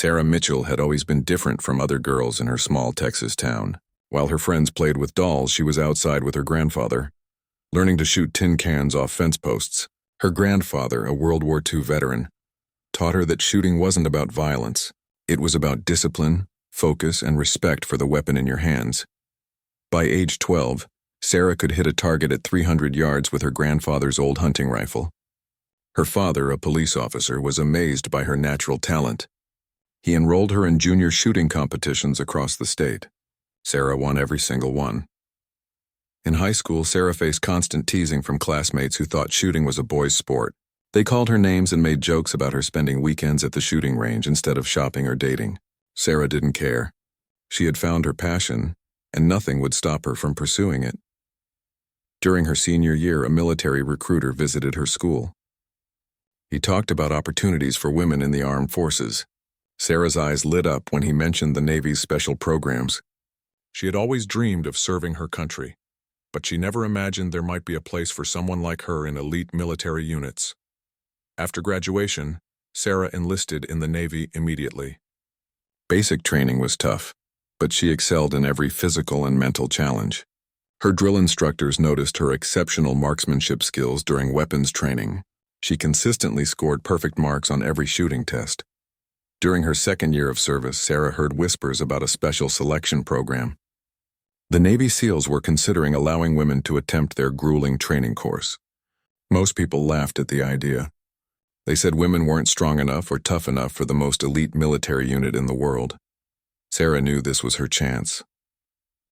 Sarah Mitchell had always been different from other girls in her small Texas town. While her friends played with dolls, she was outside with her grandfather, learning to shoot tin cans off fence posts. Her grandfather, a World War II veteran, taught her that shooting wasn't about violence. It was about discipline, focus, and respect for the weapon in your hands. By age 12, Sarah could hit a target at 300 yards with her grandfather's old hunting rifle. Her father, a police officer, was amazed by her natural talent. He enrolled her in junior shooting competitions across the state. Sarah won every single one. In high school, Sarah faced constant teasing from classmates who thought shooting was a boys' sport. They called her names and made jokes about her spending weekends at the shooting range instead of shopping or dating. Sarah didn't care. She had found her passion, and nothing would stop her from pursuing it. During her senior year, a military recruiter visited her school. He talked about opportunities for women in the armed forces. Sarah's eyes lit up when he mentioned the Navy's special programs. She had always dreamed of serving her country, but she never imagined there might be a place for someone like her in elite military units. After graduation, Sarah enlisted in the Navy immediately. Basic training was tough, but she excelled in every physical and mental challenge. Her drill instructors noticed her exceptional marksmanship skills during weapons training. She consistently scored perfect marks on every shooting test. During her second year of service, Sarah heard whispers about a special selection program. The Navy SEALs were considering allowing women to attempt their grueling training course. Most people laughed at the idea. They said women weren't strong enough or tough enough for the most elite military unit in the world. Sarah knew this was her chance.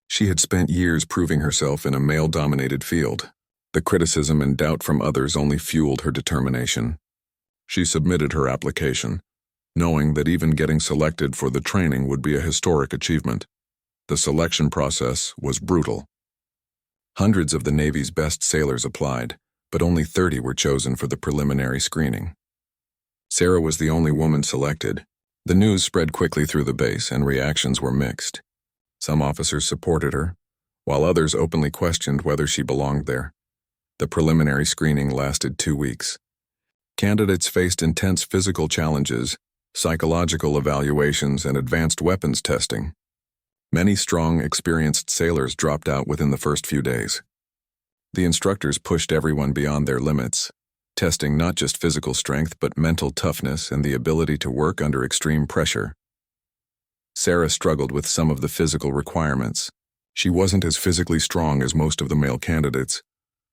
She had spent years proving herself in a male-dominated field. The criticism and doubt from others only fueled her determination. She submitted her application, knowing that even getting selected for the training would be a historic achievement. The selection process was brutal. Hundreds of the Navy's best sailors applied, but only 30 were chosen for the preliminary screening. Sarah was the only woman selected. The news spread quickly through the base, and reactions were mixed. Some officers supported her, while others openly questioned whether she belonged there. The preliminary screening lasted 2 weeks. Candidates faced intense physical challenges, psychological evaluations, and advanced weapons testing. Many strong, experienced sailors dropped out within the first few days. The instructors pushed everyone beyond their limits, testing not just physical strength but mental toughness and the ability to work under extreme pressure. Sarah struggled with some of the physical requirements. She wasn't as physically strong as most of the male candidates,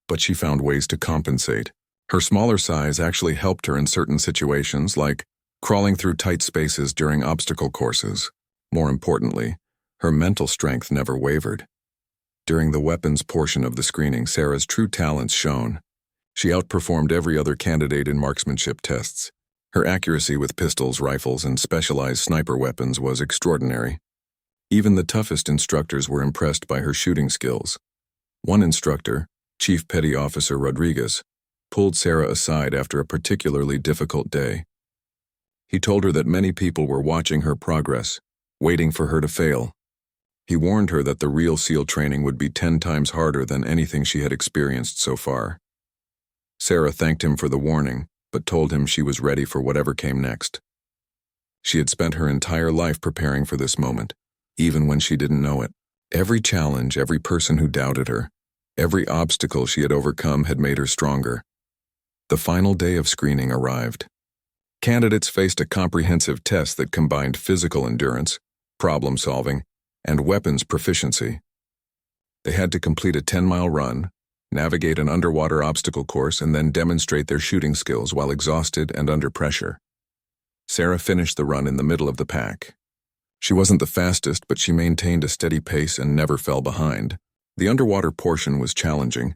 but she found ways to compensate. Her smaller size actually helped her in certain situations, like crawling through tight spaces during obstacle courses. More importantly, her mental strength never wavered. During the weapons portion of the screening, Sarah's true talents shone. She outperformed every other candidate in marksmanship tests. Her accuracy with pistols, rifles, and specialized sniper weapons was extraordinary. Even the toughest instructors were impressed by her shooting skills. One instructor, Chief Petty Officer Rodriguez, pulled Sarah aside after a particularly difficult day. He told her that many people were watching her progress, waiting for her to fail. He warned her that the real SEAL training would be 10 times harder than anything she had experienced so far. Sarah thanked him for the warning, but told him she was ready for whatever came next. She had spent her entire life preparing for this moment, even when she didn't know it. Every challenge, every person who doubted her, every obstacle she had overcome had made her stronger. The final day of screening arrived. Candidates faced a comprehensive test that combined physical endurance, problem-solving, and weapons proficiency. They had to complete a 10-mile run, navigate an underwater obstacle course, and then demonstrate their shooting skills while exhausted and under pressure. Sarah finished the run in the middle of the pack. She wasn't the fastest, but she maintained a steady pace and never fell behind. The underwater portion was challenging,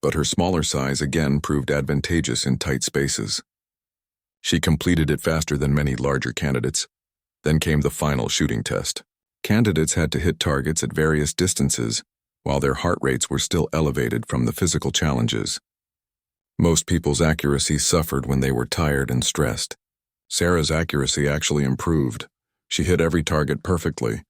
but her smaller size again proved advantageous in tight spaces. She completed it faster than many larger candidates. Then came the final shooting test. Candidates had to hit targets at various distances, while their heart rates were still elevated from the physical challenges. Most people's accuracy suffered when they were tired and stressed. Sarah's accuracy actually improved. She hit every target perfectly,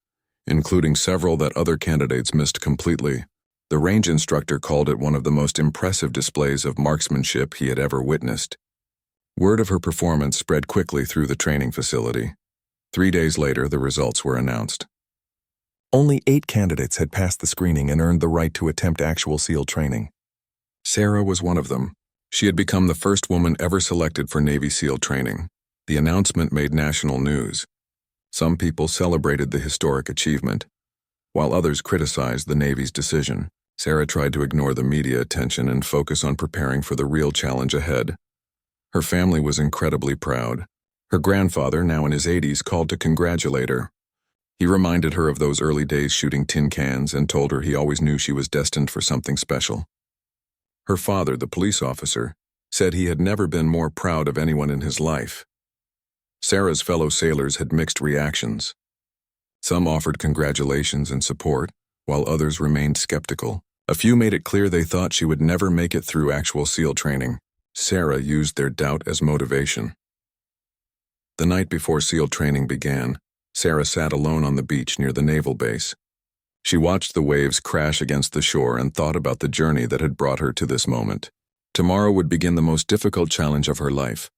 including several that other candidates missed completely. The range instructor called it one of the most impressive displays of marksmanship he had ever witnessed. Word of her performance spread quickly through the training facility. 3 days later, the results were announced. Only 8 candidates had passed the screening and earned the right to attempt actual SEAL training. Sarah was one of them. She had become the first woman ever selected for Navy SEAL training. The announcement made national news. Some people celebrated the historic achievement, while others criticized the Navy's decision. Sarah tried to ignore the media attention and focus on preparing for the real challenge ahead. Her family was incredibly proud. Her grandfather, now in his 80s, called to congratulate her. He reminded her of those early days shooting tin cans and told her he always knew she was destined for something special. Her father, the police officer, said he had never been more proud of anyone in his life. Sarah's fellow sailors had mixed reactions. Some offered congratulations and support, while others remained skeptical. A few made it clear they thought she would never make it through actual SEAL training. Sarah used their doubt as motivation. The night before SEAL training began, Sarah sat alone on the beach near the naval base. She watched the waves crash against the shore and thought about the journey that had brought her to this moment. Tomorrow would begin the most difficult challenge of her life.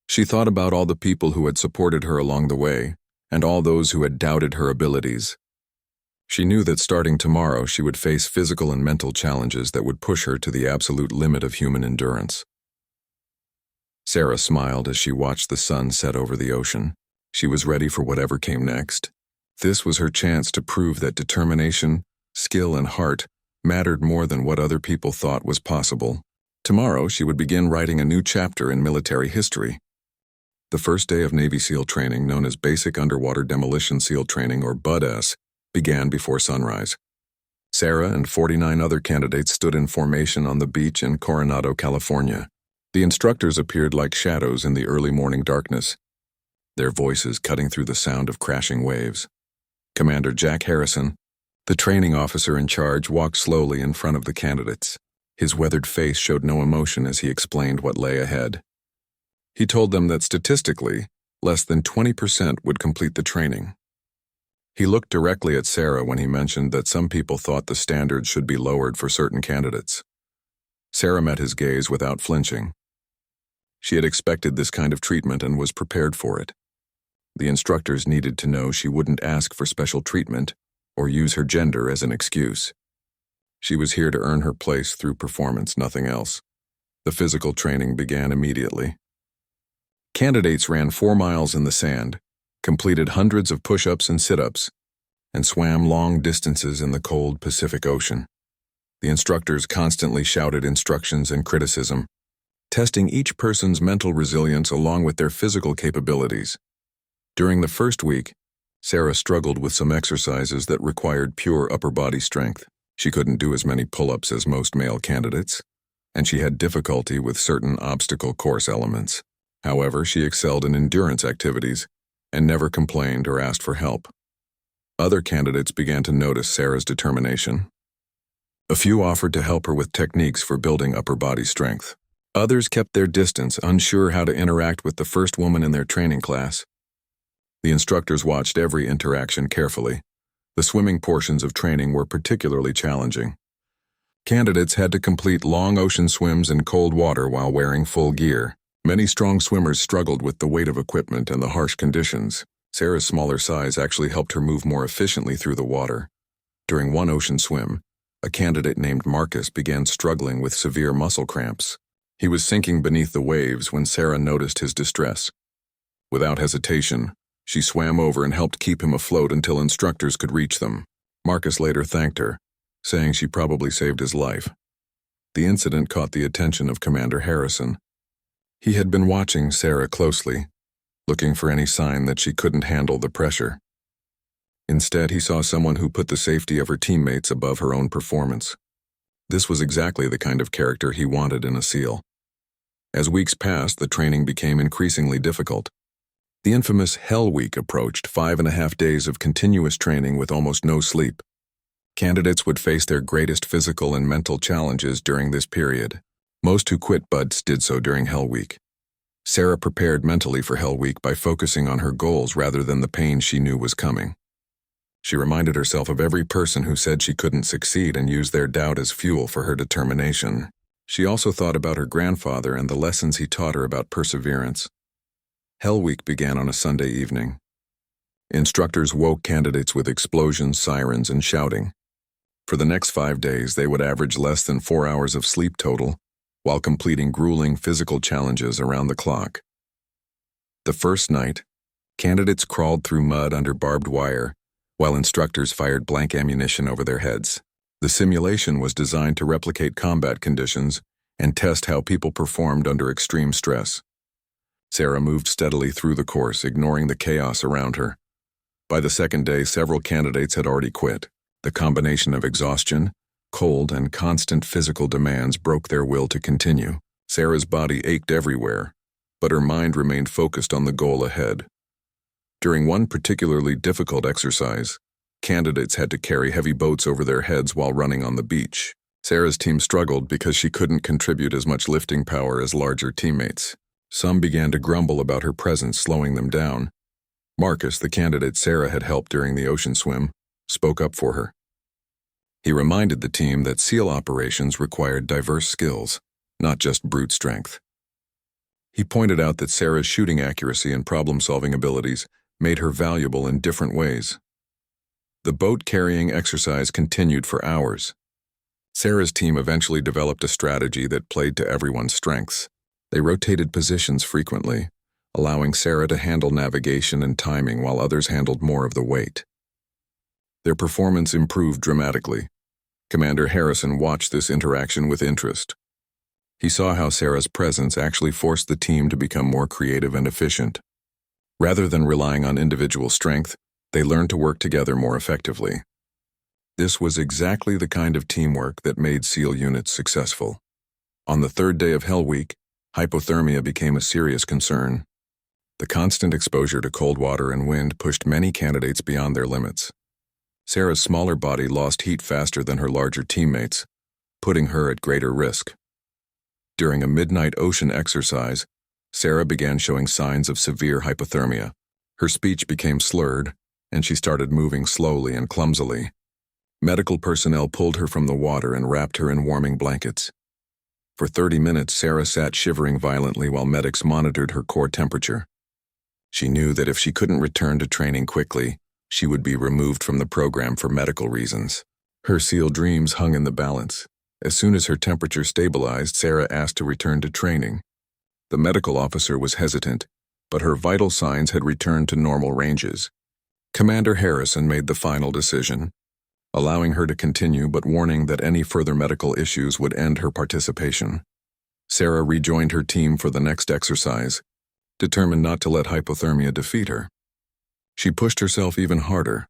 She thought about all the people who had supported her along the way, and all those who had doubted her abilities. She knew that starting tomorrow she would face physical and mental challenges that would push her to the absolute limit of human endurance. Sarah smiled as she watched the sun set over the ocean. She was ready for whatever came next. This was her chance to prove that determination, skill, and heart mattered more than what other people thought was possible. Tomorrow she would begin writing a new chapter in military history. The first day of Navy SEAL training, known as Basic Underwater Demolition SEAL Training, or BUD-S, began before sunrise. Sarah and 49 other candidates stood in formation on the beach in Coronado, California. The instructors appeared like shadows in the early morning darkness, their voices cutting through the sound of crashing waves. Commander Jack Harrison, the training officer in charge, walked slowly in front of the candidates. His weathered face showed no emotion as he explained what lay ahead. He told them that statistically, less than 20% would complete the training. He looked directly at Sarah when he mentioned that some people thought the standards should be lowered for certain candidates. Sarah met his gaze without flinching. She had expected this kind of treatment and was prepared for it. The instructors needed to know she wouldn't ask for special treatment or use her gender as an excuse. She was here to earn her place through performance, nothing else. The physical training began immediately. Candidates ran 4 miles in the sand, completed hundreds of push-ups and sit-ups, and swam long distances in the cold Pacific Ocean. The instructors constantly shouted instructions and criticism, testing each person's mental resilience along with their physical capabilities. During the first week, Sarah struggled with some exercises that required pure upper body strength. She couldn't do as many pull-ups as most male candidates, and she had difficulty with certain obstacle course elements. However, she excelled in endurance activities and never complained or asked for help. Other candidates began to notice Sarah's determination. A few offered to help her with techniques for building upper body strength. Others kept their distance, unsure how to interact with the first woman in their training class. The instructors watched every interaction carefully. The swimming portions of training were particularly challenging. Candidates had to complete long ocean swims in cold water while wearing full gear. Many strong swimmers struggled with the weight of equipment and the harsh conditions. Sarah's smaller size actually helped her move more efficiently through the water. During one ocean swim, a candidate named Marcus began struggling with severe muscle cramps. He was sinking beneath the waves when Sarah noticed his distress. Without hesitation, she swam over and helped keep him afloat until instructors could reach them. Marcus later thanked her, saying she probably saved his life. The incident caught the attention of Commander Harrison. He had been watching Sarah closely, looking for any sign that she couldn't handle the pressure. Instead, he saw someone who put the safety of her teammates above her own performance. This was exactly the kind of character he wanted in a SEAL. As weeks passed, the training became increasingly difficult. The infamous Hell Week approached, 5.5 days of continuous training with almost no sleep. Candidates would face their greatest physical and mental challenges during this period. Most who quit BUD/S did so during Hell Week. Sarah prepared mentally for Hell Week by focusing on her goals rather than the pain she knew was coming. She reminded herself of every person who said she couldn't succeed and used their doubt as fuel for her determination. She also thought about her grandfather and the lessons he taught her about perseverance. Hell Week began on a Sunday evening. Instructors woke candidates with explosions, sirens, and shouting. For the next 5 days, they would average less than 4 hours of sleep total, while completing grueling physical challenges around the clock. The first night, candidates crawled through mud under barbed wire, while instructors fired blank ammunition over their heads. The simulation was designed to replicate combat conditions and test how people performed under extreme stress. Sarah moved steadily through the course, ignoring the chaos around her. By the second day, several candidates had already quit. The combination of exhaustion, cold, and constant physical demands broke their will to continue. Sarah's body ached everywhere, but her mind remained focused on the goal ahead. During one particularly difficult exercise, candidates had to carry heavy boats over their heads while running on the beach. Sarah's team struggled because she couldn't contribute as much lifting power as larger teammates. Some began to grumble about her presence, slowing them down. Marcus, the candidate Sarah had helped during the ocean swim, spoke up for her. He reminded the team that SEAL operations required diverse skills, not just brute strength. He pointed out that Sarah's shooting accuracy and problem-solving abilities made her valuable in different ways. The boat-carrying exercise continued for hours. Sarah's team eventually developed a strategy that played to everyone's strengths. They rotated positions frequently, allowing Sarah to handle navigation and timing while others handled more of the weight. Their performance improved dramatically. Commander Harrison watched this interaction with interest. He saw how Sarah's presence actually forced the team to become more creative and efficient. Rather than relying on individual strength, they learned to work together more effectively. This was exactly the kind of teamwork that made SEAL units successful. On the third day of Hell Week, hypothermia became a serious concern. The constant exposure to cold water and wind pushed many candidates beyond their limits. Sarah's smaller body lost heat faster than her larger teammates, putting her at greater risk. During a midnight ocean exercise, Sarah began showing signs of severe hypothermia. Her speech became slurred, and she started moving slowly and clumsily. Medical personnel pulled her from the water and wrapped her in warming blankets. For 30 minutes, Sarah sat shivering violently while medics monitored her core temperature. She knew that if she couldn't return to training quickly, she would be removed from the program for medical reasons. Her SEAL dreams hung in the balance. As soon as her temperature stabilized, Sarah asked to return to training. The medical officer was hesitant, but her vital signs had returned to normal ranges. Commander Harrison made the final decision, allowing her to continue but warning that any further medical issues would end her participation. Sarah rejoined her team for the next exercise, determined not to let hypothermia defeat her. She pushed herself even harder,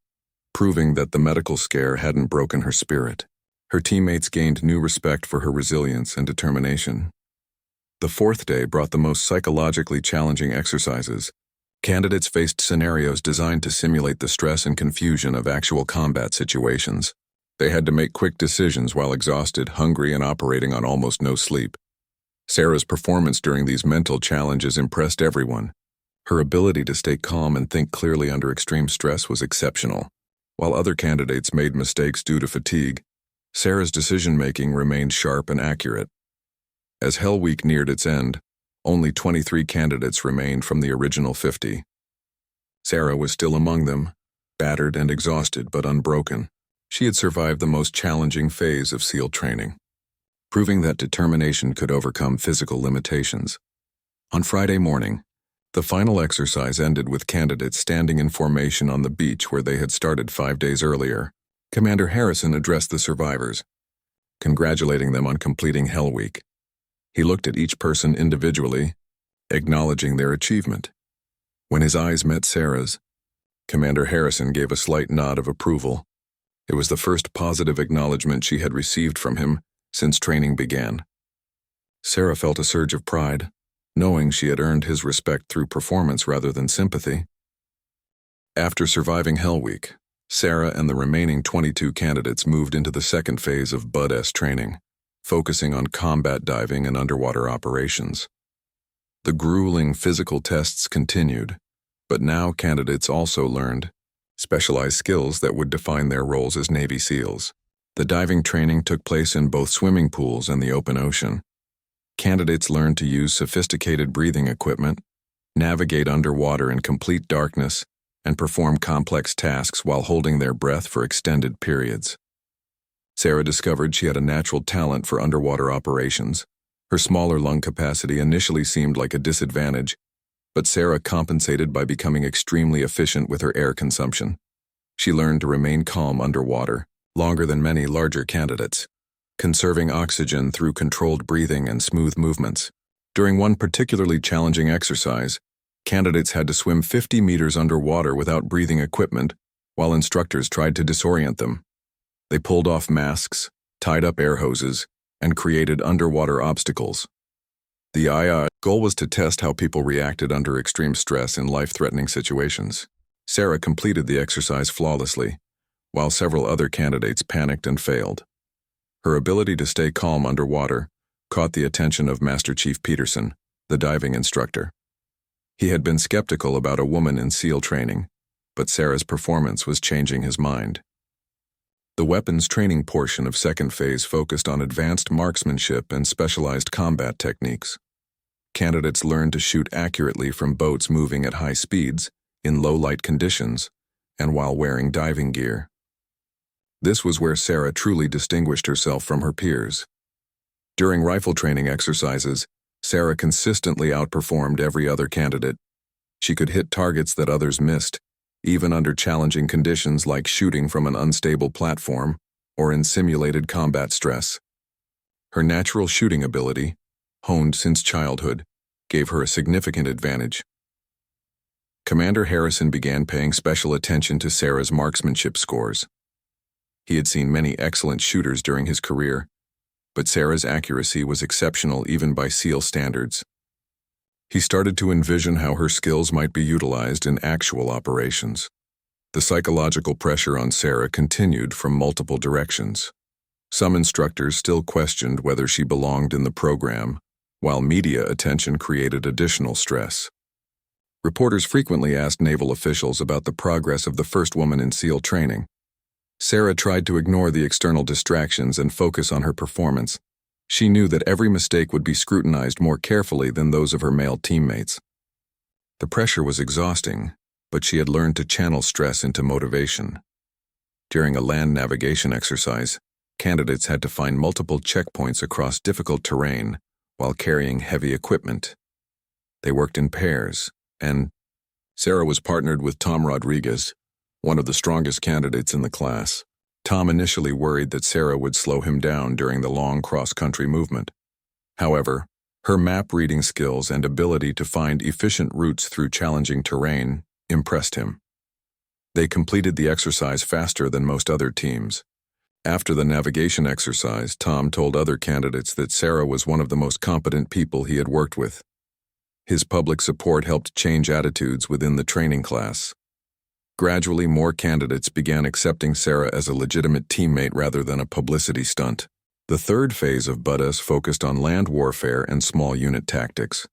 proving that the medical scare hadn't broken her spirit. Her teammates gained new respect for her resilience and determination. The fourth day brought the most psychologically challenging exercises. Candidates faced scenarios designed to simulate the stress and confusion of actual combat situations. They had to make quick decisions while exhausted, hungry, and operating on almost no sleep. Sarah's performance during these mental challenges impressed everyone. Her ability to stay calm and think clearly under extreme stress was exceptional. While other candidates made mistakes due to fatigue, Sarah's decision-making remained sharp and accurate. As Hell Week neared its end, only 23 candidates remained from the original 50. Sarah was still among them, battered and exhausted but unbroken. She had survived the most challenging phase of SEAL training, proving that determination could overcome physical limitations. On Friday morning, the final exercise ended with candidates standing in formation on the beach where they had started 5 days earlier. Commander Harrison addressed the survivors, congratulating them on completing Hell Week. He looked at each person individually, acknowledging their achievement. When his eyes met Sarah's, Commander Harrison gave a slight nod of approval. It was the first positive acknowledgement she had received from him since training began. Sarah felt a surge of pride, knowing she had earned his respect through performance rather than sympathy. After surviving Hell Week, Sarah and the remaining 22 candidates moved into the second phase of Bud-S training, focusing on combat diving and underwater operations. The grueling physical tests continued, but now candidates also learned specialized skills that would define their roles as Navy SEALs. The diving training took place in both swimming pools and the open ocean. Candidates learned to use sophisticated breathing equipment, navigate underwater in complete darkness, and perform complex tasks while holding their breath for extended periods. Sarah discovered she had a natural talent for underwater operations. Her smaller lung capacity initially seemed like a disadvantage, but Sarah compensated by becoming extremely efficient with her air consumption. She learned to remain calm underwater, longer than many larger candidates, conserving oxygen through controlled breathing and smooth movements. During one particularly challenging exercise, candidates had to swim 50 meters underwater without breathing equipment, while instructors tried to disorient them. They pulled off masks, tied up air hoses, and created underwater obstacles. The goal was to test how people reacted under extreme stress in life-threatening situations. Sarah completed the exercise flawlessly, while several other candidates panicked and failed. Her ability to stay calm underwater caught the attention of Master Chief Peterson, the diving instructor. He had been skeptical about a woman in SEAL training, but Sarah's performance was changing his mind. The weapons training portion of second phase focused on advanced marksmanship and specialized combat techniques. Candidates learned to shoot accurately from boats moving at high speeds, in low-light conditions, and while wearing diving gear. This was where Sarah truly distinguished herself from her peers. During rifle training exercises, Sarah consistently outperformed every other candidate. She could hit targets that others missed, even under challenging conditions like shooting from an unstable platform or in simulated combat stress. Her natural shooting ability, honed since childhood, gave her a significant advantage. Commander Harrison began paying special attention to Sarah's marksmanship scores. He had seen many excellent shooters during his career, but Sarah's accuracy was exceptional even by SEAL standards. He started to envision how her skills might be utilized in actual operations. The psychological pressure on Sarah continued from multiple directions. Some instructors still questioned whether she belonged in the program, while media attention created additional stress. Reporters frequently asked naval officials about the progress of the first woman in SEAL training. Sarah tried to ignore the external distractions and focus on her performance. She knew that every mistake would be scrutinized more carefully than those of her male teammates. The pressure was exhausting, but she had learned to channel stress into motivation. During a land navigation exercise, candidates had to find multiple checkpoints across difficult terrain while carrying heavy equipment. They worked in pairs, and Sarah was partnered with Tom Rodriguez, one of the strongest candidates in the class. Tom initially worried that Sarah would slow him down during the long cross-country movement. However, her map-reading skills and ability to find efficient routes through challenging terrain impressed him. They completed the exercise faster than most other teams. After the navigation exercise, Tom told other candidates that Sarah was one of the most competent people he had worked with. His public support helped change attitudes within the training class. Gradually, more candidates began accepting Sarah as a legitimate teammate rather than a publicity stunt. The third phase of BUDS focused on land warfare and small unit tactics.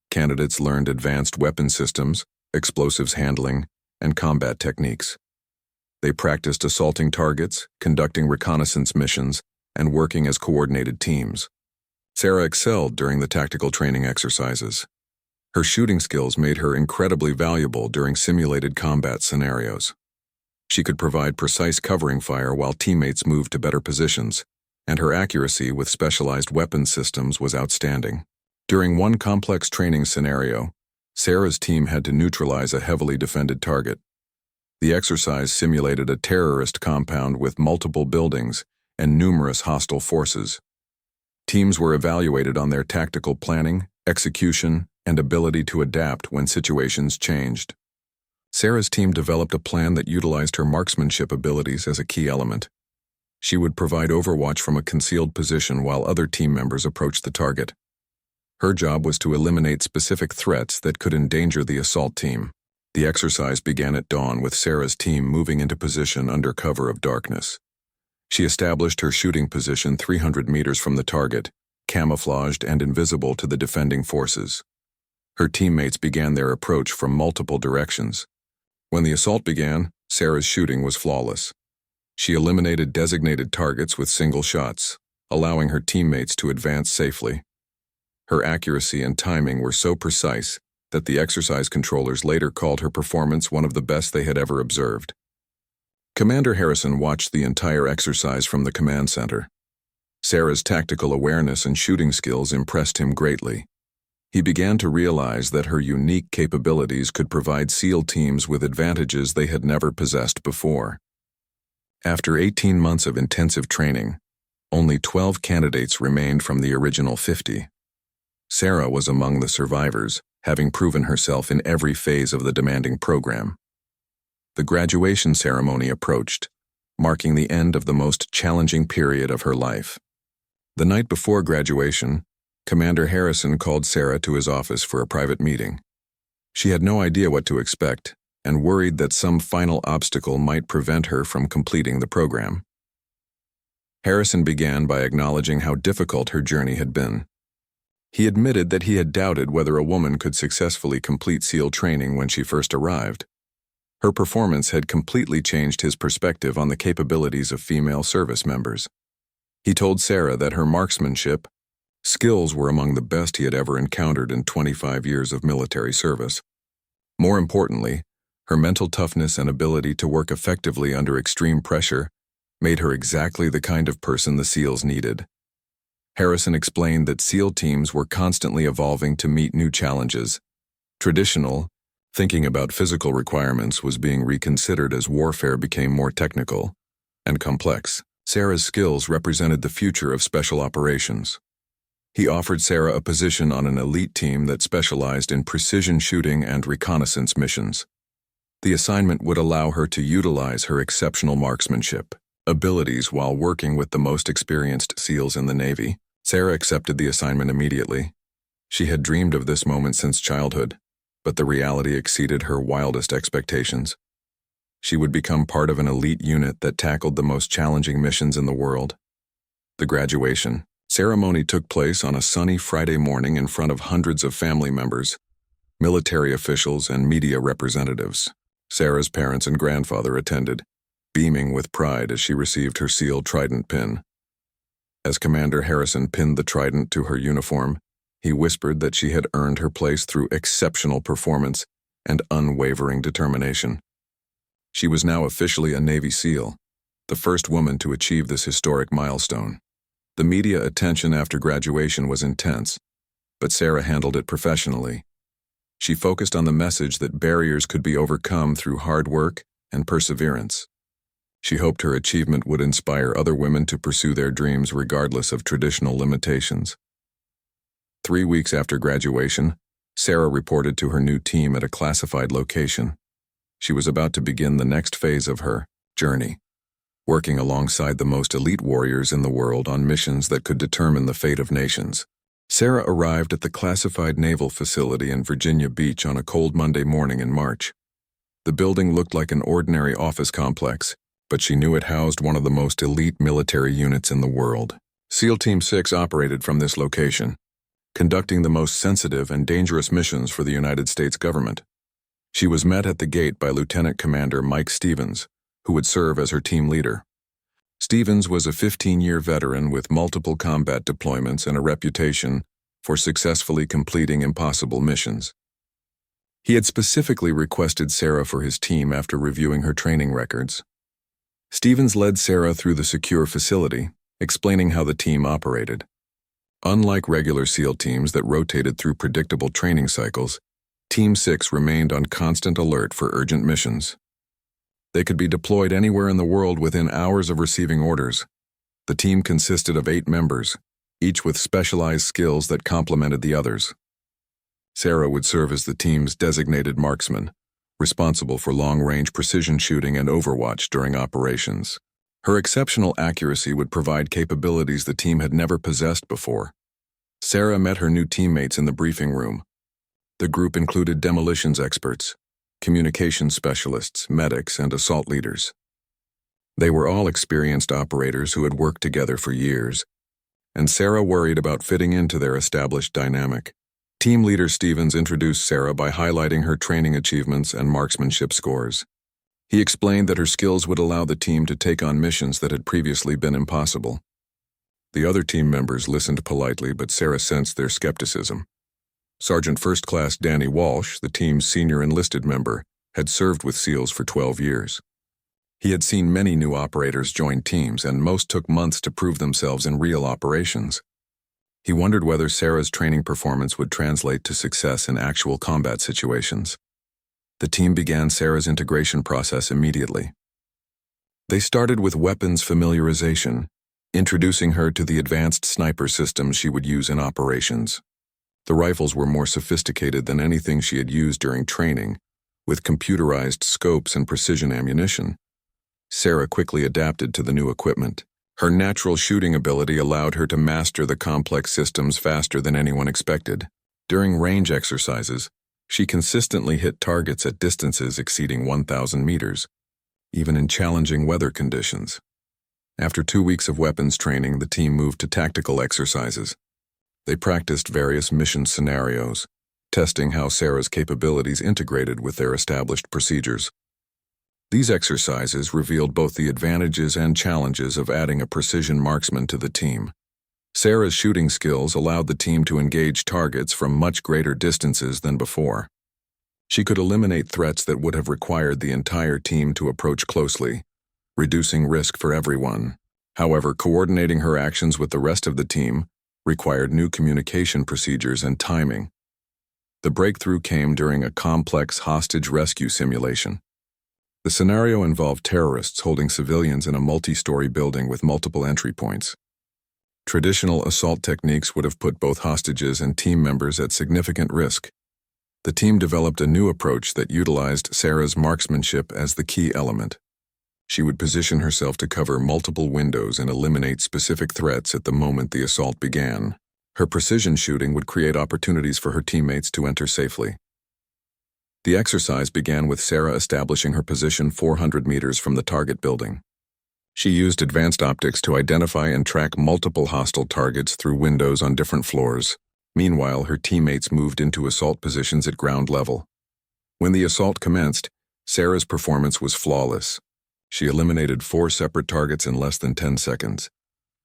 Candidates learned advanced weapon systems, explosives handling, and combat techniques. They practiced assaulting targets, conducting reconnaissance missions, and working as coordinated teams. Sarah excelled during the tactical training exercises. Her shooting skills made her incredibly valuable during simulated combat scenarios. She could provide precise covering fire while teammates moved to better positions, and her accuracy with specialized weapon systems was outstanding. During one complex training scenario, Sarah's team had to neutralize a heavily defended target. The exercise simulated a terrorist compound with multiple buildings and numerous hostile forces. Teams were evaluated on their tactical planning, execution, and ability to adapt when situations changed. Sarah's team developed a plan that utilized her marksmanship abilities as a key element. She would provide overwatch from a concealed position while other team members approached the target. Her job was to eliminate specific threats that could endanger the assault team. The exercise began at dawn with Sarah's team moving into position under cover of darkness. She established her shooting position 300 meters from the target, camouflaged and invisible to the defending forces. Her teammates began their approach from multiple directions. When the assault began, Sarah's shooting was flawless. She eliminated designated targets with single shots, allowing her teammates to advance safely. Her accuracy and timing were so precise that the exercise controllers later called her performance one of the best they had ever observed. Commander Harrison watched the entire exercise from the command center. Sarah's tactical awareness and shooting skills impressed him greatly. He began to realize that her unique capabilities could provide SEAL teams with advantages they had never possessed before. After 18 months of intensive training, only 12 candidates remained from the original 50. Sarah was among the survivors, having proven herself in every phase of the demanding program. The graduation ceremony approached, marking the end of the most challenging period of her life. The night before graduation, Commander Harrison called Sarah to his office for a private meeting. She had no idea what to expect and worried that some final obstacle might prevent her from completing the program. Harrison began by acknowledging how difficult her journey had been. He admitted that he had doubted whether a woman could successfully complete SEAL training when she first arrived. Her performance had completely changed his perspective on the capabilities of female service members. He told Sarah that her marksmanship skills were among the best he had ever encountered in 25 years of military service. More importantly, her mental toughness and ability to work effectively under extreme pressure made her exactly the kind of person the SEALs needed. Harrison explained that SEAL teams were constantly evolving to meet new challenges. Traditional thinking about physical requirements was being reconsidered as warfare became more technical and complex. Sarah's skills represented the future of special operations. He offered Sarah a position on an elite team that specialized in precision shooting and reconnaissance missions. The assignment would allow her to utilize her exceptional marksmanship abilities while working with the most experienced SEALs in the Navy. Sarah accepted the assignment immediately. She had dreamed of this moment since childhood, but the reality exceeded her wildest expectations. She would become part of an elite unit that tackled the most challenging missions in the world. The graduation ceremony took place on a sunny Friday morning in front of hundreds of family members, military officials, and media representatives. Sarah's parents and grandfather attended, beaming with pride as she received her SEAL Trident pin. As Commander Harrison pinned the trident to her uniform, he whispered that she had earned her place through exceptional performance and unwavering determination. She was now officially a Navy SEAL, the first woman to achieve this historic milestone. The media attention after graduation was intense, but Sarah handled it professionally. She focused on the message that barriers could be overcome through hard work and perseverance. She hoped her achievement would inspire other women to pursue their dreams regardless of traditional limitations. 3 weeks after graduation, Sarah reported to her new team at a classified location. She was about to begin the next phase of her journey, working alongside the most elite warriors in the world on missions that could determine the fate of nations. Sarah arrived at the classified naval facility in Virginia Beach on a cold Monday morning in March. The building looked like an ordinary office complex, but she knew it housed one of the most elite military units in the world. SEAL Team 6 operated from this location, conducting the most sensitive and dangerous missions for the United States government. She was met at the gate by Lieutenant Commander Mike Stevens, who would serve as her team leader. Stevens was a 15-year veteran with multiple combat deployments and a reputation for successfully completing impossible missions. He had specifically requested Sarah for his team after reviewing her training records. Stevens led Sarah through the secure facility, explaining how the team operated. Unlike regular SEAL teams that rotated through predictable training cycles, Team 6 remained on constant alert for urgent missions. They could be deployed anywhere in the world within hours of receiving orders. The team consisted of 8 members, each with specialized skills that complemented the others. Sarah would serve as the team's designated marksman, responsible for long-range precision shooting and overwatch during operations. Her exceptional accuracy would provide capabilities the team had never possessed before. Sarah met her new teammates in the briefing room. The group included demolitions experts, communications specialists, medics, and assault leaders. They were all experienced operators who had worked together for years, and Sarah worried about fitting into their established dynamic. Team leader Stevens introduced Sarah by highlighting her training achievements and marksmanship scores. He explained that her skills would allow the team to take on missions that had previously been impossible. The other team members listened politely, but Sarah sensed their skepticism. Sergeant First Class Danny Walsh, the team's senior enlisted member, had served with SEALs for 12 years. He had seen many new operators join teams, and most took months to prove themselves in real operations. He wondered whether Sarah's training performance would translate to success in actual combat situations. The team began Sarah's integration process immediately. They started with weapons familiarization, introducing her to the advanced sniper systems she would use in operations. The rifles were more sophisticated than anything she had used during training, with computerized scopes and precision ammunition. Sarah quickly adapted to the new equipment. Her natural shooting ability allowed her to master the complex systems faster than anyone expected. During range exercises, she consistently hit targets at distances exceeding 1,000 meters, even in challenging weather conditions. After 2 weeks of weapons training, the team moved to tactical exercises. They practiced various mission scenarios, testing how Sarah's capabilities integrated with their established procedures. These exercises revealed both the advantages and challenges of adding a precision marksman to the team. Sarah's shooting skills allowed the team to engage targets from much greater distances than before. She could eliminate threats that would have required the entire team to approach closely, reducing risk for everyone. However, coordinating her actions with the rest of the team required new communication procedures and timing. The breakthrough came during a complex hostage rescue simulation. The scenario involved terrorists holding civilians in a multi-story building with multiple entry points. Traditional assault techniques would have put both hostages and team members at significant risk. The team developed a new approach that utilized Sarah's marksmanship as the key element. She would position herself to cover multiple windows and eliminate specific threats at the moment the assault began. Her precision shooting would create opportunities for her teammates to enter safely. The exercise began with Sarah establishing her position 400 meters from the target building. She used advanced optics to identify and track multiple hostile targets through windows on different floors. Meanwhile, her teammates moved into assault positions at ground level. When the assault commenced, Sarah's performance was flawless. She eliminated 4 separate targets in less than 10 seconds,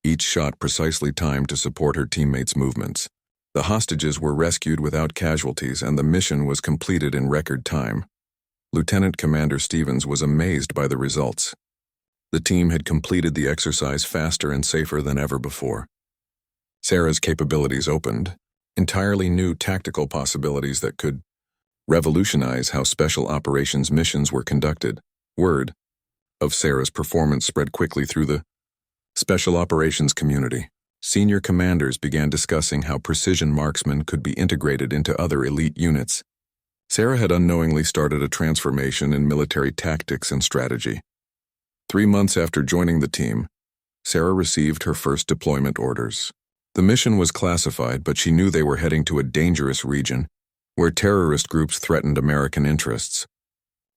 each shot precisely timed to support her teammates' movements. The hostages were rescued without casualties, and the mission was completed in record time. Lieutenant Commander Stevens was amazed by the results. The team had completed the exercise faster and safer than ever before. Sarah's capabilities opened entirely new tactical possibilities that could revolutionize how special operations missions were conducted. Word of Sarah's performance spread quickly through the special operations community. Senior commanders began discussing how precision marksmen could be integrated into other elite units. Sarah had unknowingly started a transformation in military tactics and strategy. 3 months after joining the team, Sarah received her first deployment orders. The mission was classified, but she knew they were heading to a dangerous region where terrorist groups threatened American interests.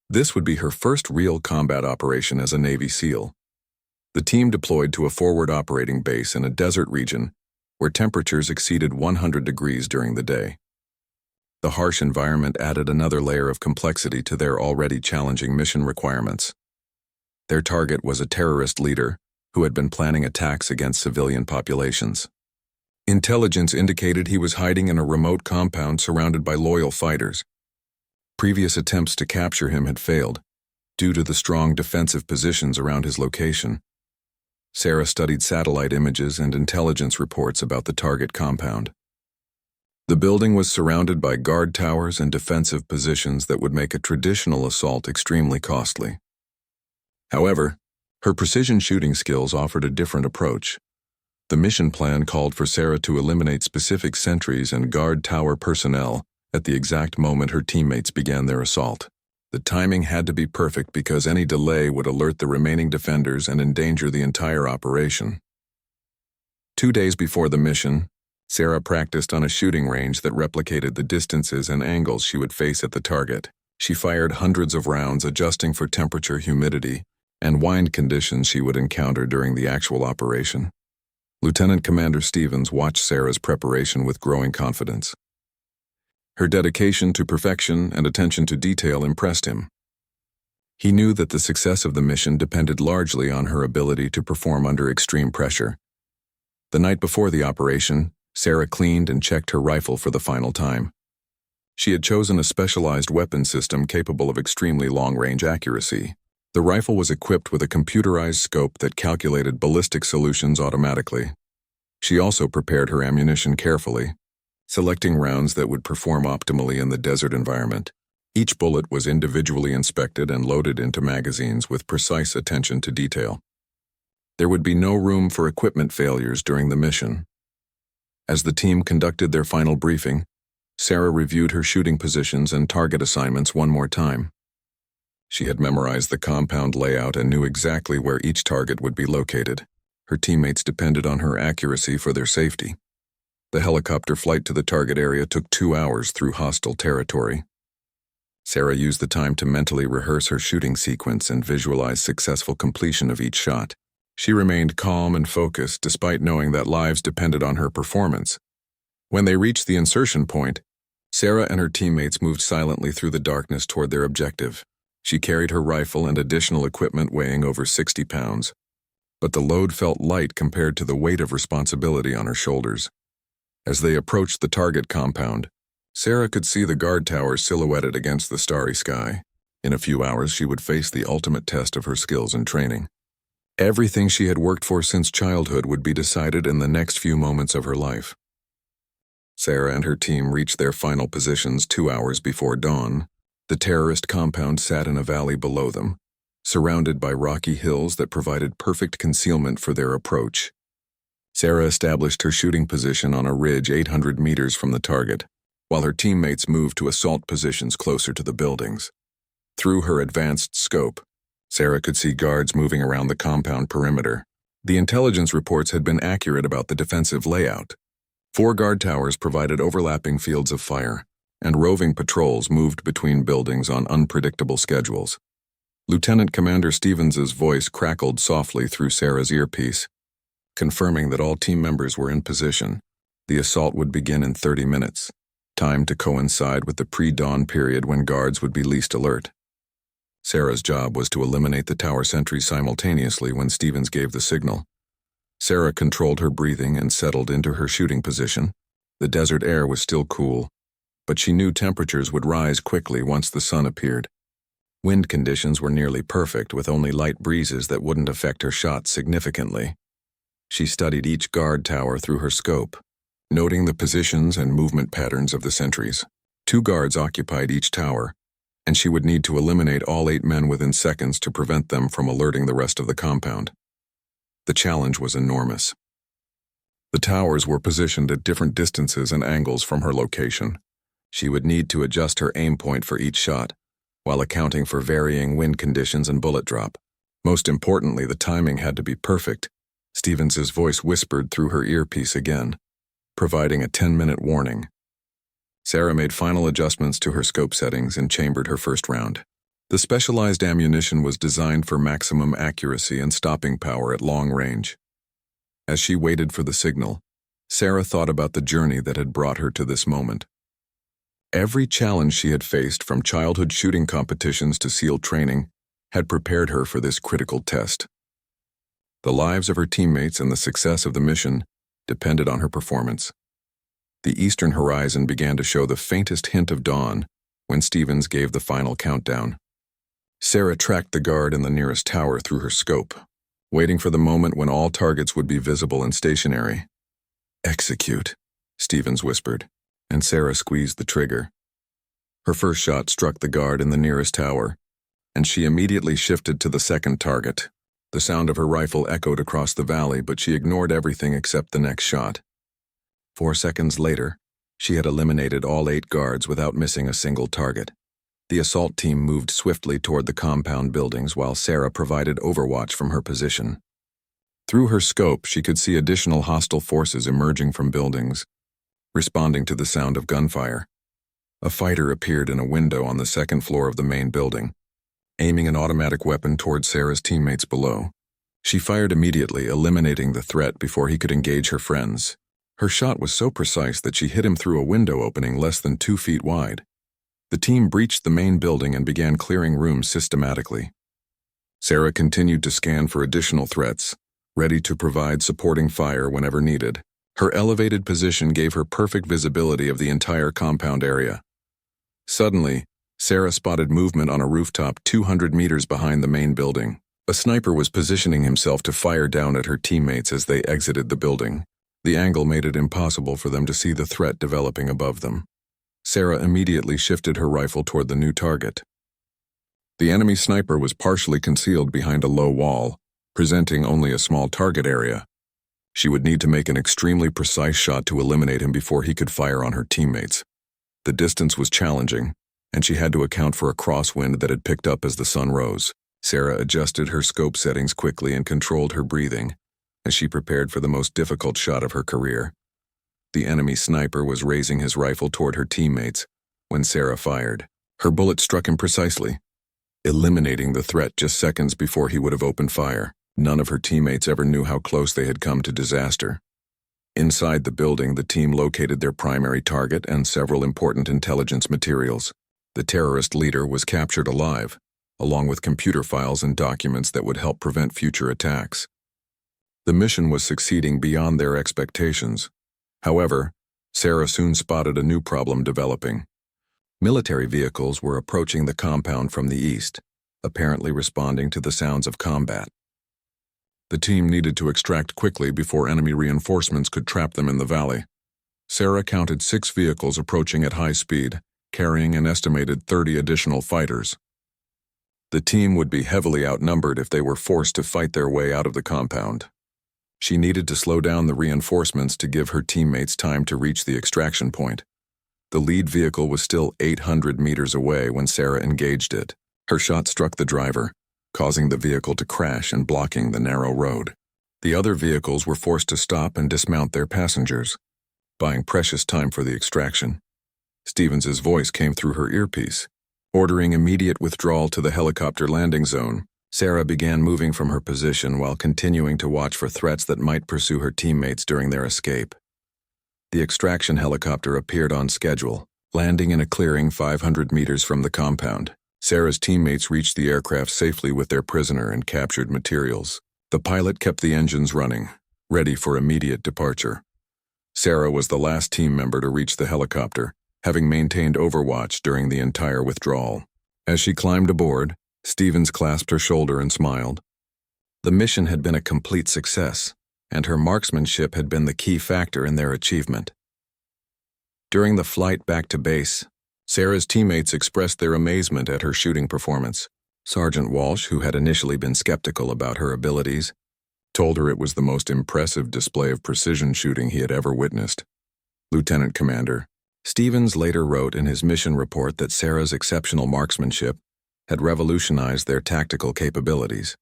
This would be her first real combat operation as a Navy SEAL. The team deployed to a forward operating base in a desert region where temperatures exceeded 100 degrees during the day. The harsh environment added another layer of complexity to their already challenging mission requirements. Their target was a terrorist leader who had been planning attacks against civilian populations. Intelligence indicated he was hiding in a remote compound surrounded by loyal fighters. Previous attempts to capture him had failed due to the strong defensive positions around his location. Sarah studied satellite images and intelligence reports about the target compound. The building was surrounded by guard towers and defensive positions that would make a traditional assault extremely costly. However, her precision shooting skills offered a different approach. The mission plan called for Sarah to eliminate specific sentries and guard tower personnel at the exact moment her teammates began their assault. The timing had to be perfect because any delay would alert the remaining defenders and endanger the entire operation. 2 days before the mission, Sarah practiced on a shooting range that replicated the distances and angles she would face at the target. She fired hundreds of rounds, adjusting for temperature, humidity, and wind conditions she would encounter during the actual operation. Lieutenant Commander Stevens watched Sarah's preparation with growing confidence. Her dedication to perfection and attention to detail impressed him. He knew that the success of the mission depended largely on her ability to perform under extreme pressure. The night before the operation, Sarah cleaned and checked her rifle for the final time. She had chosen a specialized weapon system capable of extremely long-range accuracy. The rifle was equipped with a computerized scope that calculated ballistic solutions automatically. She also prepared her ammunition carefully, selecting rounds that would perform optimally in the desert environment. Each bullet was individually inspected and loaded into magazines with precise attention to detail. There would be no room for equipment failures during the mission. As the team conducted their final briefing, Sarah reviewed her shooting positions and target assignments one more time. She had memorized the compound layout and knew exactly where each target would be located. Her teammates depended on her accuracy for their safety. The helicopter flight to the target area took 2 hours through hostile territory. Sarah used the time to mentally rehearse her shooting sequence and visualize successful completion of each shot. She remained calm and focused despite knowing that lives depended on her performance. When they reached the insertion point, Sarah and her teammates moved silently through the darkness toward their objective. She carried her rifle and additional equipment weighing over 60 pounds. But the load felt light compared to the weight of responsibility on her shoulders. As they approached the target compound, Sarah could see the guard tower silhouetted against the starry sky. In a few hours, she would face the ultimate test of her skills and training. Everything she had worked for since childhood would be decided in the next few moments of her life. Sarah and her team reached their final positions 2 hours before dawn. The terrorist compound sat in a valley below them, surrounded by rocky hills that provided perfect concealment for their approach. Sarah established her shooting position on a ridge 800 meters from the target, while her teammates moved to assault positions closer to the buildings. Through her advanced scope, Sarah could see guards moving around the compound perimeter. The intelligence reports had been accurate about the defensive layout. 4 guard towers provided overlapping fields of fire, and roving patrols moved between buildings on unpredictable schedules. Lieutenant Commander Stevens's voice crackled softly through Sarah's earpiece, confirming that all team members were in position. The assault would begin in 30 minutes, time to coincide with the pre-dawn period when guards would be least alert. Sarah's job was to eliminate the tower sentries simultaneously when Stevens gave the signal. Sarah controlled her breathing and settled into her shooting position. The desert air was still cool, but she knew temperatures would rise quickly once the sun appeared. Wind conditions were nearly perfect, with only light breezes that wouldn't affect her shots significantly. She studied each guard tower through her scope, noting the positions and movement patterns of the sentries. 2 guards occupied each tower, and she would need to eliminate all 8 men within seconds to prevent them from alerting the rest of the compound. The challenge was enormous. The towers were positioned at different distances and angles from her location. She would need to adjust her aim point for each shot, while accounting for varying wind conditions and bullet drop. Most importantly, the timing had to be perfect. Stevens's voice whispered through her earpiece again, providing a 10-minute warning. Sarah made final adjustments to her scope settings and chambered her first round. The specialized ammunition was designed for maximum accuracy and stopping power at long range. As she waited for the signal, Sarah thought about the journey that had brought her to this moment. Every challenge she had faced, from childhood shooting competitions to SEAL training, had prepared her for this critical test. The lives of her teammates and the success of the mission depended on her performance. The eastern horizon began to show the faintest hint of dawn when Stevens gave the final countdown. Sarah tracked the guard in the nearest tower through her scope, waiting for the moment when all targets would be visible and stationary. "Execute," Stevens whispered, and Sarah squeezed the trigger. Her first shot struck the guard in the nearest tower, and she immediately shifted to the second target. The sound of her rifle echoed across the valley, but she ignored everything except the next shot. 4 seconds later, she had eliminated all 8 guards without missing a single target. The assault team moved swiftly toward the compound buildings while Sarah provided overwatch from her position. Through her scope, she could see additional hostile forces emerging from buildings, responding to the sound of gunfire. A fighter appeared in a window on the second floor of the main building, aiming an automatic weapon toward Sarah's teammates below. She fired immediately, eliminating the threat before he could engage her friends. Her shot was so precise that she hit him through a window opening less than 2 feet wide. The team breached the main building and began clearing rooms systematically. Sarah continued to scan for additional threats, ready to provide supporting fire whenever needed. Her elevated position gave her perfect visibility of the entire compound area. Suddenly, Sarah spotted movement on a rooftop 200 meters behind the main building. A sniper was positioning himself to fire down at her teammates as they exited the building. The angle made it impossible for them to see the threat developing above them. Sarah immediately shifted her rifle toward the new target. The enemy sniper was partially concealed behind a low wall, presenting only a small target area. She would need to make an extremely precise shot to eliminate him before he could fire on her teammates. The distance was challenging, and she had to account for a crosswind that had picked up as the sun rose. Sarah adjusted her scope settings quickly and controlled her breathing as she prepared for the most difficult shot of her career. The enemy sniper was raising his rifle toward her teammates when Sarah fired. Her bullet struck him precisely, eliminating the threat just seconds before he would have opened fire. None of her teammates ever knew how close they had come to disaster. Inside the building, the team located their primary target and several important intelligence materials. The terrorist leader was captured alive, along with computer files and documents that would help prevent future attacks. The mission was succeeding beyond their expectations. However, Sarah soon spotted a new problem developing. Military vehicles were approaching the compound from the east, apparently responding to the sounds of combat. The team needed to extract quickly before enemy reinforcements could trap them in the valley. Sarah counted 6 vehicles approaching at high speed, carrying an estimated 30 additional fighters. The team would be heavily outnumbered if they were forced to fight their way out of the compound. She needed to slow down the reinforcements to give her teammates time to reach the extraction point. The lead vehicle was still 800 meters away when Sarah engaged it. Her shot struck the driver, causing the vehicle to crash and blocking the narrow road. The other vehicles were forced to stop and dismount their passengers, buying precious time for the extraction. Stevens's voice came through her earpiece, ordering immediate withdrawal to the helicopter landing zone. Sarah began moving from her position while continuing to watch for threats that might pursue her teammates during their escape. The extraction helicopter appeared on schedule, landing in a clearing 500 meters from the compound. Sarah's teammates reached the aircraft safely with their prisoner and captured materials. The pilot kept the engines running, ready for immediate departure. Sarah was the last team member to reach the helicopter, having maintained overwatch during the entire withdrawal. As she climbed aboard, Stevens clasped her shoulder and smiled. The mission had been a complete success, and her marksmanship had been the key factor in their achievement. During the flight back to base, Sarah's teammates expressed their amazement at her shooting performance. Sergeant Walsh, who had initially been skeptical about her abilities, told her it was the most impressive display of precision shooting he had ever witnessed. Lieutenant Commander Stevens later wrote in his mission report that Sarah's exceptional marksmanship had revolutionized their tactical capabilities.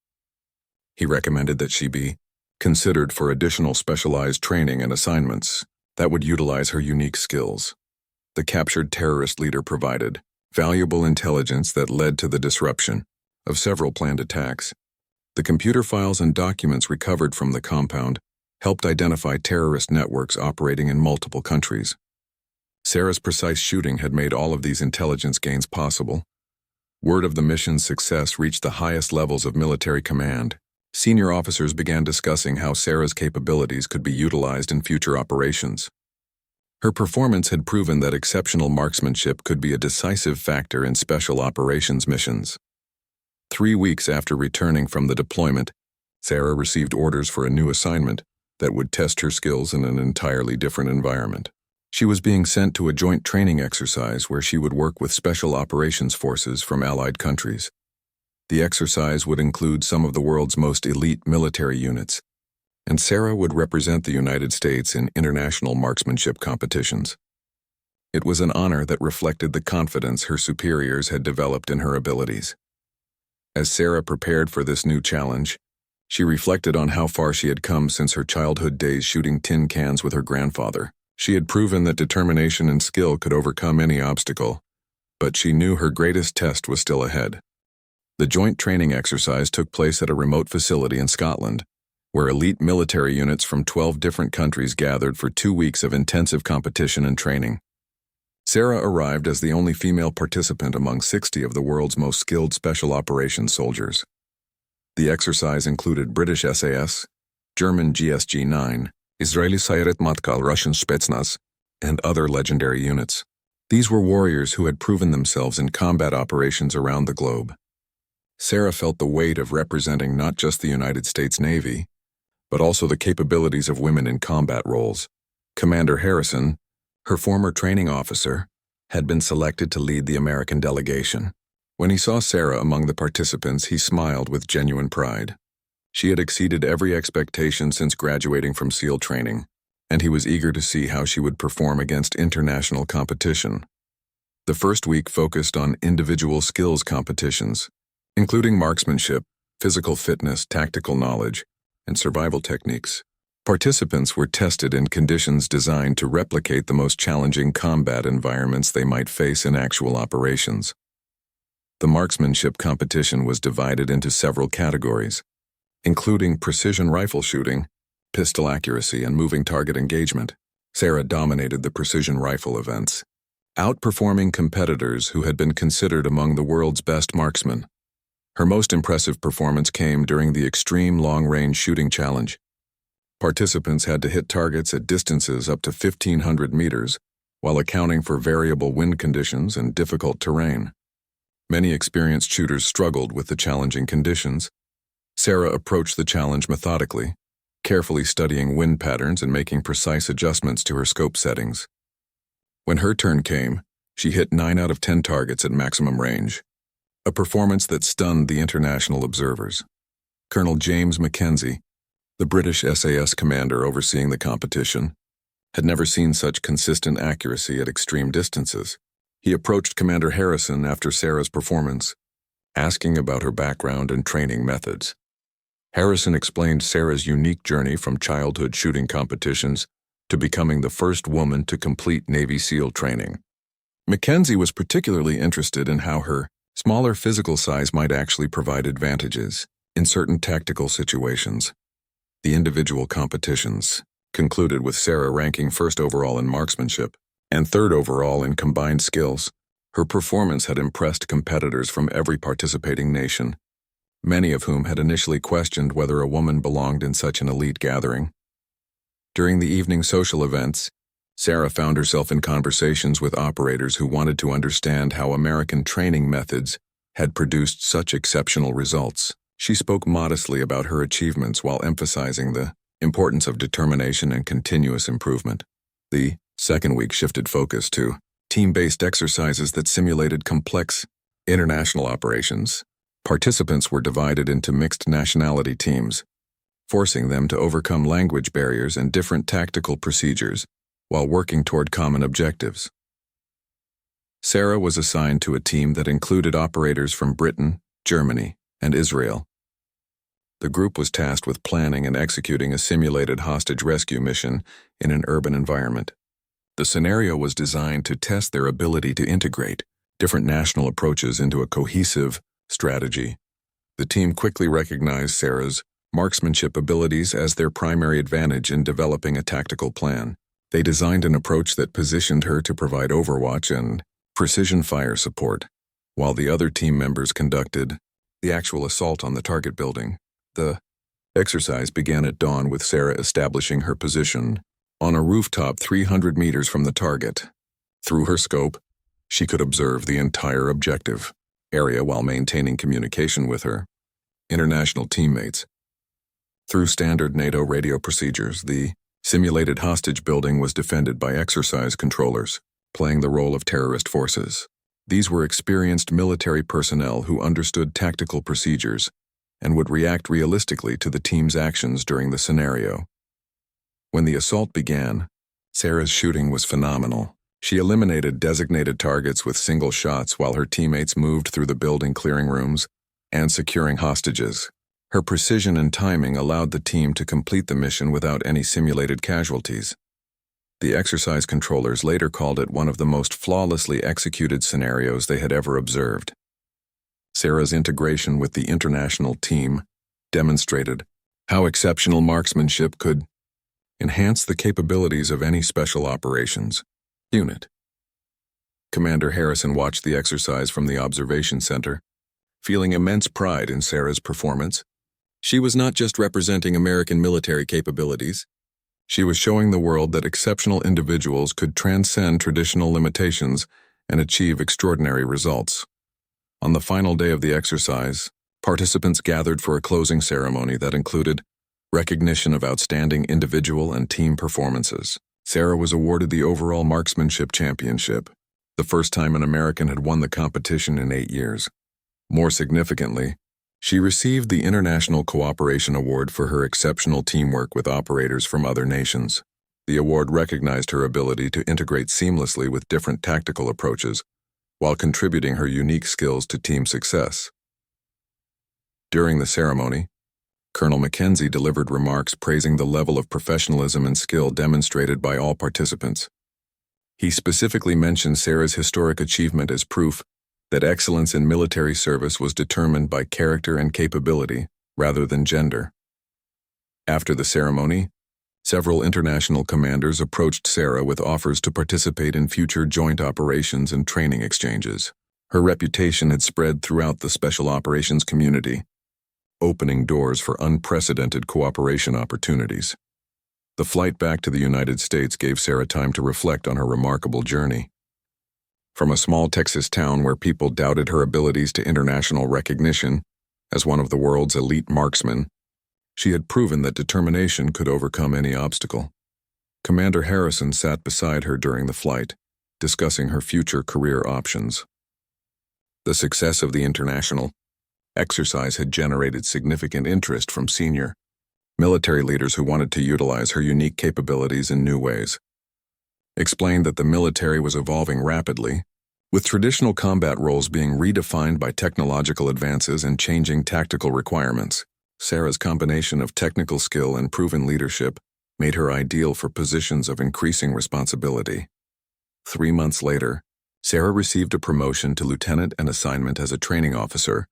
He recommended that she be considered for additional specialized training and assignments that would utilize her unique skills. The captured terrorist leader provided valuable intelligence that led to the disruption of several planned attacks. The computer files and documents recovered from the compound helped identify terrorist networks operating in multiple countries. Sarah's precise shooting had made all of these intelligence gains possible. Word of the mission's success reached the highest levels of military command. Senior officers began discussing how Sarah's capabilities could be utilized in future operations. Her performance had proven that exceptional marksmanship could be a decisive factor in special operations missions. 3 weeks after returning from the deployment, Sarah received orders for a new assignment that would test her skills in an entirely different environment. She was being sent to a joint training exercise where she would work with special operations forces from allied countries. The exercise would include some of the world's most elite military units, and Sarah would represent the United States in international marksmanship competitions. It was an honor that reflected the confidence her superiors had developed in her abilities. As Sarah prepared for this new challenge, she reflected on how far she had come since her childhood days shooting tin cans with her grandfather. She had proven that determination and skill could overcome any obstacle, but she knew her greatest test was still ahead. The joint training exercise took place at a remote facility in Scotland, where elite military units from 12 different countries gathered for 2 weeks of intensive competition and training. Sarah arrived as the only female participant among 60 of the world's most skilled special operations soldiers. The exercise included British SAS, German GSG-9, Israeli Sayeret Matkal, Russian Spetsnaz, and other legendary units. These were warriors who had proven themselves in combat operations around the globe. Sarah felt the weight of representing not just the United States Navy, but also the capabilities of women in combat roles. Commander Harrison, her former training officer, had been selected to lead the American delegation. When he saw Sarah among the participants, he smiled with genuine pride. She had exceeded every expectation since graduating from SEAL training, and he was eager to see how she would perform against international competition. The first week focused on individual skills competitions, including marksmanship, physical fitness, tactical knowledge, and survival techniques. Participants were tested in conditions designed to replicate the most challenging combat environments they might face in actual operations. The marksmanship competition was divided into several categories, including precision rifle shooting, pistol accuracy, and moving target engagement. Sarah dominated the precision rifle events, outperforming competitors who had been considered among the world's best marksmen. Her most impressive performance came during the extreme long-range shooting challenge. Participants had to hit targets at distances up to 1,500 meters, while accounting for variable wind conditions and difficult terrain. Many experienced shooters struggled with the challenging conditions. Sarah approached the challenge methodically, carefully studying wind patterns and making precise adjustments to her scope settings. When her turn came, she hit 9 out of 10 targets at maximum range, a performance that stunned the international observers. Colonel James Mackenzie, the British SAS commander overseeing the competition, had never seen such consistent accuracy at extreme distances. He approached Commander Harrison after Sarah's performance, asking about her background and training methods. Harrison explained Sarah's unique journey from childhood shooting competitions to becoming the first woman to complete Navy SEAL training. Mackenzie was particularly interested in how her smaller physical size might actually provide advantages in certain tactical situations. The individual competitions concluded with Sarah ranking first overall in marksmanship and third overall in combined skills. Her performance had impressed competitors from every participating nation, many of whom had initially questioned whether a woman belonged in such an elite gathering. During the evening social events, Sarah found herself in conversations with operators who wanted to understand how American training methods had produced such exceptional results. She spoke modestly about her achievements while emphasizing the importance of determination and continuous improvement. The second week shifted focus to team-based exercises that simulated complex international operations. Participants were divided into mixed nationality teams, forcing them to overcome language barriers and different tactical procedures while working toward common objectives. Sarah was assigned to a team that included operators from Britain, Germany, and Israel. The group was tasked with planning and executing a simulated hostage rescue mission in an urban environment. The scenario was designed to test their ability to integrate different national approaches into a cohesive strategy. The team quickly recognized Sarah's marksmanship abilities as their primary advantage in developing a tactical plan. They designed an approach that positioned her to provide overwatch and precision fire support, while the other team members conducted the actual assault on the target building. The exercise began at dawn with Sarah establishing her position on a rooftop 300 meters from the target. Through her scope, she could observe the entire objective area while maintaining communication with her international teammates. Through standard NATO radio procedures, the simulated hostage building was defended by exercise controllers, playing the role of terrorist forces. These were experienced military personnel who understood tactical procedures and would react realistically to the team's actions during the scenario. When the assault began, Sarah's shooting was phenomenal. She eliminated designated targets with single shots while her teammates moved through the building clearing rooms and securing hostages. Her precision and timing allowed the team to complete the mission without any simulated casualties. The exercise controllers later called it one of the most flawlessly executed scenarios they had ever observed. Sarah's integration with the international team demonstrated how exceptional marksmanship could enhance the capabilities of any special operations unit. Commander Harrison watched the exercise from the observation center, feeling immense pride in Sarah's performance. She was not just representing American military capabilities, She was showing the world that exceptional individuals could transcend traditional limitations and achieve extraordinary results. On the final day of the exercise, participants gathered for a closing ceremony that included recognition of outstanding individual and team performances. Sarah was awarded the overall marksmanship championship, the first time an American had won the competition in 8 years. More significantly, she received the International Cooperation Award for her exceptional teamwork with operators from other nations. The award recognized her ability to integrate seamlessly with different tactical approaches, while contributing her unique skills to team success. During the ceremony, Colonel Mackenzie delivered remarks praising the level of professionalism and skill demonstrated by all participants. He specifically mentioned Sarah's historic achievement as proof that excellence in military service was determined by character and capability rather than gender. After the ceremony, several international commanders approached Sarah with offers to participate in future joint operations and training exchanges. Her reputation had spread throughout the special operations community, opening doors for unprecedented cooperation opportunities. The flight back to the United States gave Sarah time to reflect on her remarkable journey. From a small Texas town where people doubted her abilities to international recognition as one of the world's elite marksmen, she had proven that determination could overcome any obstacle. Commander Harrison sat beside her during the flight, discussing her future career options. The success of the international exercise had generated significant interest from senior military leaders who wanted to utilize her unique capabilities in new ways. Explained that the military was evolving rapidly, with traditional combat roles being redefined by technological advances and changing tactical requirements. Sarah's combination of technical skill and proven leadership made her ideal for positions of increasing responsibility. 3 months later, Sarah received a promotion to lieutenant and assignment as a training officer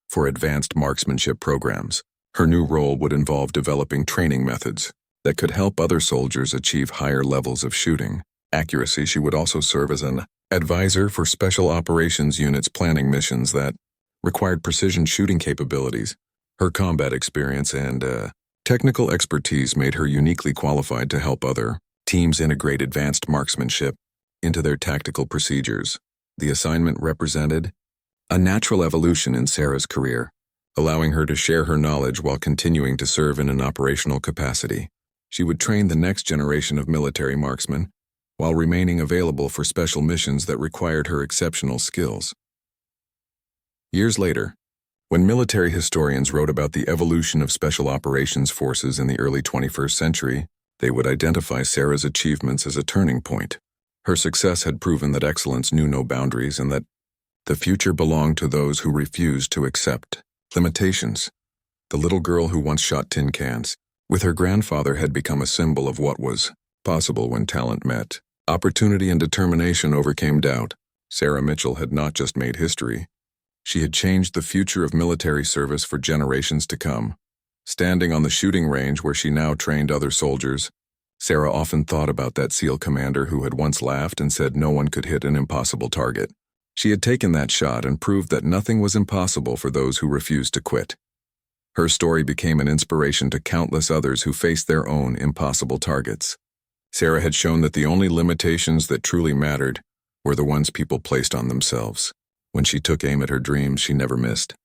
for advanced marksmanship programs. Her new role would involve developing training methods that could help other soldiers achieve higher levels of shooting accuracy. She would also serve as an advisor for special operations units planning missions that required precision shooting capabilities. Her combat experience and technical expertise made her uniquely qualified to help other teams integrate advanced marksmanship into their tactical procedures. The assignment represented a natural evolution in Sarah's career, allowing her to share her knowledge while continuing to serve in an operational capacity. She would train the next generation of military marksmen while remaining available for special missions that required her exceptional skills. Years later, when military historians wrote about the evolution of special operations forces in the early 21st century, they would identify Sarah's achievements as a turning point. Her success had proven that excellence knew no boundaries and that the future belonged to those who refused to accept limitations. The little girl who once shot tin cans with her grandfather had become a symbol of what was possible when talent met. Opportunity and determination overcame doubt. Sarah Mitchell had not just made history. She had changed the future of military service for generations to come. Standing on the shooting range where she now trained other soldiers, Sarah often thought about that SEAL commander who had once laughed and said no one could hit an impossible target. She had taken that shot and proved that nothing was impossible for those who refused to quit. Her story became an inspiration to countless others who faced their own impossible targets. Sarah had shown that the only limitations that truly mattered were the ones people placed on themselves. When she took aim at her dreams, she never missed.